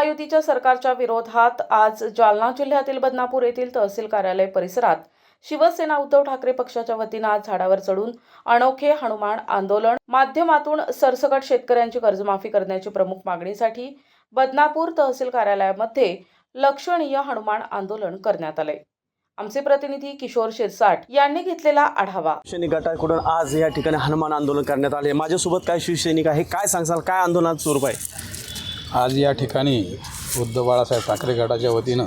महायुतीच्या सरकारच्या विरोधात आज जालना जिल्ह्यातील बदनापूर येथील तहसील कार्यालय परिसरात शिवसेना उद्धव ठाकरे पक्षाच्या वतीने आज झाडावर चढून अनोखे हनुमान आंदोलन माध्यमातून सरसकट शेतकऱ्यांची कर्जमाफी करण्याची प्रमुख मागणीसाठी बदनापूर तहसील कार्यालयामध्ये लक्षणीय हनुमान आंदोलन करण्यात आले। आमचे प्रतिनिधी किशोर शिरसाट यांनी घेतलेला आढावा। शिवसैनिक गटाकडून आज या ठिकाणी हनुमान आंदोलन करण्यात आले। माझ्यासोबत काय शिवसैनिक आहे, काय सांगसाल, काय आंदोलनाचं स्वरूप आहे? आज या ठिकाणी उद्धव बाळासाहेब ठाकरे गटाच्या वतीनं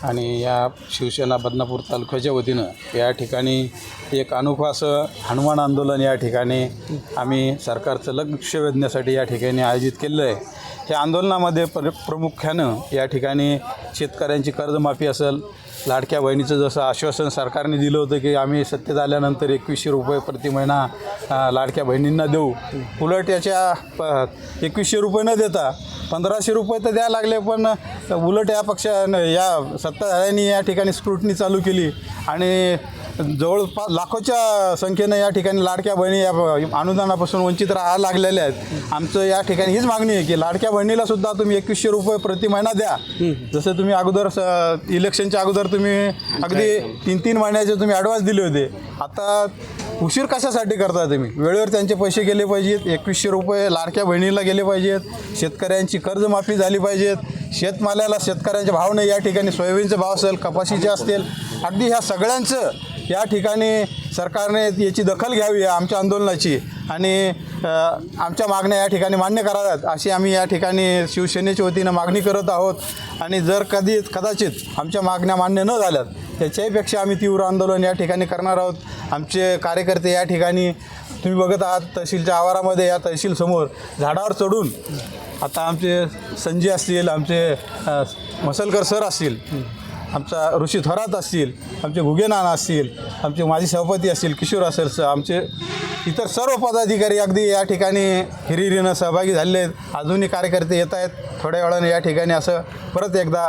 आणि या शिवसेना बदनापूर तालुक्याच्या वतीनं या ठिकाणी एक अनोखं असं हनुमान आंदोलन या ठिकाणी आम्ही सरकारचं लक्ष वेधण्यासाठी या ठिकाणी आयोजित केलं आहे। या आंदोलनामध्ये प्रामुख्यानं या ठिकाणी शेतकऱ्यांची कर्जमाफी असेल, लाडक्या बहिणीचं जसं आश्वासन सरकारने दिलं होतं की आम्ही सत्तेत आल्यानंतर 2100 रुपये प्रति महिना लाडक्या बहिणींना देऊ, उलट याच्या 2100 रुपये न देता 1500 रुपये तर द्यायला लागले, पण उलट या पक्षानं या सत्ताधाऱ्यांनी या ठिकाणी स्क्रुटनी चालू केली आणि जवळपास लाखोच्या संख्येनं या ठिकाणी लाडक्या बहिणी या अनुदानापासून वंचित राहायला लागलेल्या आहेत। आमचं या ठिकाणी हीच मागणी आहे की लाडक्या बहिणीलासुद्धा तुम्ही 2100 रुपये प्रति महिना द्या। जसं तुम्ही अगोदर इलेक्शनच्या अगोदर तुम्ही अगदी 3-3 महिन्याचे तुम्ही ॲडव्हान्स दिले होते, आता उशीर कशासाठी करता तुम्ही? वेळेवर त्यांचे पैसे गेले पाहिजेत, 2100 रुपये लाडक्या बहिणीला गेले पाहिजेत, शेतकऱ्यांची कर्जमाफी झाली पाहिजेत, शेतमालाला शेतकऱ्यांचे भाव नाही, या ठिकाणी सोयाबीनचे भाव असेल, कपाशीचे असतील, अगदी ह्या सगळ्यांचं या ठिकाणी सरकारने याची दखल घ्यावी आमच्या आंदोलनाची आणि आमच्या मागण्या या ठिकाणी मान्य कराव्यात अशी आम्ही या ठिकाणी शिवसेनेच्या वतीनं मागणी करत आहोत। आणि जर कदाचित आमच्या मागण्या मान्य न झाल्यात त्याच्याहीपेक्षा आम्ही तीव्र आंदोलन या ठिकाणी करणार आहोत। आमचे कार्यकर्ते या ठिकाणी तुम्ही बघत आहात, तहसीलच्या आवारामध्ये या तहसीलसमोर झाडावर चढून आता आमचे संजय असतील, आमचे मसलकर सर असतील, आमचा ऋषी थोरात असतील, आमचे घुगे नाना असतील, आमचे माजी सभापती असतील किशोर असेल, आमचे इतर सर्व पदाधिकारी अगदी या ठिकाणी हिरिरीनं सहभागी झालेले आहेत। अजूनही कार्यकर्ते येत आहेत। थोड्या वेळाने या ठिकाणी असं परत एकदा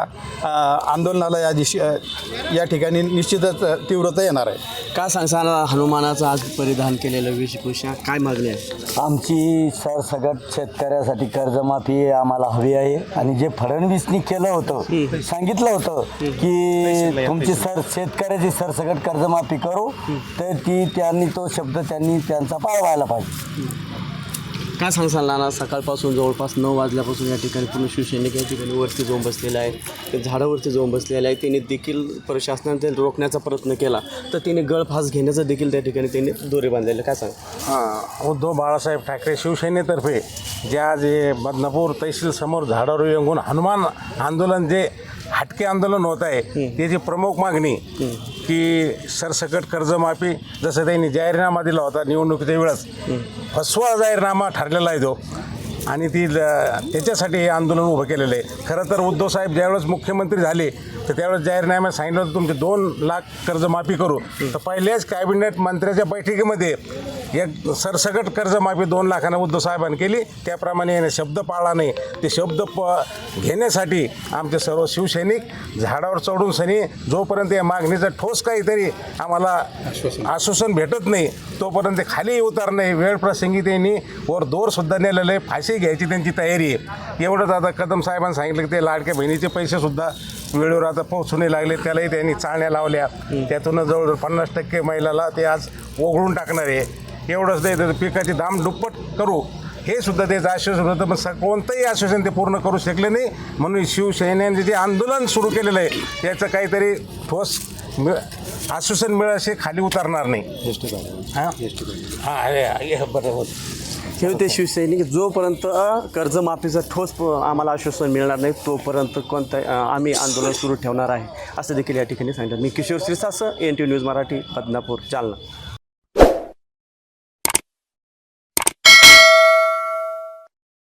आंदोलनाला या ठिकाणी निश्चितच तीव्रता येणार आहे। काय सांगसाल, हनुमानाचं आज परिधान केलेलं वेशभूषा काय मागणी आहे? आमची सरसकट शेतकऱ्यासाठी कर्जमाफी आम्हाला हवी आहे आणि जे फडणवीसनी केलं होतं, सांगितलं होतं की तुमची शेतकऱ्याची सरसकट कर्जमाफी करू, तर तो शब्द त्यांनी त्यांचा पाळवायला पाहिजे। काय सांगसाल नाना, सकाळपासून जवळपास 9 वाजल्यापासून या ठिकाणी पूर्ण शिवसैनिक या ठिकाणी वरती जाऊन बसलेला आहे, ते झाडावरती जाऊन बसलेलं आहे। त्यांनी देखील प्रशासनाने रोखण्याचा प्रयत्न केला तर त्यांनी गळफास घेण्याचा देखील त्या ठिकाणी त्यांनी दोरे बांधलेले, काय सांग? उद्धव बाळासाहेब ठाकरे शिवसेनेतर्फे जे बदनापूर तहसील समोर झाडावर येऊन हनुमान आंदोलन जे हटके आंदोलन होत आहे त्याची प्रमुख मागणी की सरसकट कर्जमाफी, जसं त्यांनी जाहीरनामा दिला होता निवडणुकीच्या वेळेस, फसवा जाहीरनामा ठरलेला आहे तो, आणि त्याच्यासाठी हे आंदोलन उभं केलेलं आहे। खरं तर उद्धव साहेब ज्यावेळेस मुख्यमंत्री झाले तर त्यावेळेस जाहीरनाम्यात सांगितलं होतं तुमचे 2 लाख कर्जमाफी करू, तर पहिल्याच कॅबिनेट मंत्र्याच्या बैठकीमध्ये एक सरसकट कर्जमाफी 2 लाखांना उद्धव साहेबांनी केली, त्याप्रमाणे याने शब्द पाळला नाही। ते शब्द घेण्यासाठी आमचे सर्व शिवसैनिक झाडावर चढून सनी जोपर्यंत या मागणीचं ठोस काहीतरी आम्हाला आश्वासन भेटत नाही तोपर्यंत खाली उतरणे, वेळ प्रसंगी त्यांनी वर दोरसुद्धा नेलेलं आहे, फाशी घ्यायची त्यांची तयारी आहे। एवढंच आता कदम साहेबांनी सांगितलं की ते लाडक्या बहिणीचे पैसेसुद्धा वेळेवर आता पोहोचू नाही लागले, त्यालाही त्यांनी चाळण्या लावल्या, त्यातून जवळजवळ 50% महिलाला ते आज ओघळून टाकणार आहे। एवढंच नाही, पिकाची दाम दुप्पट करू हे सुद्धा त्याचं आश्वासन होतं, पण कोणतंही आश्वासन ते पूर्ण करू शकले नाही। म्हणून शिवसेनेने जे आंदोलन सुरू केलेलं आहे याचं काहीतरी ठोस आश्वासन मिळेल असे खाली उतरणार नाही। बरोबर हे ते शिवसैनिक जोपर्यंत कर्जमाफीचं ठोस आम्हाला आश्वासन मिळणार नाही तोपर्यंत आम्ही आंदोलन सुरू ठेवणार आहे असं देखील या ठिकाणी सांगितलं। मी किशोर शिरसाट, NTV न्यूज मराठी, बदनापूर, जालना।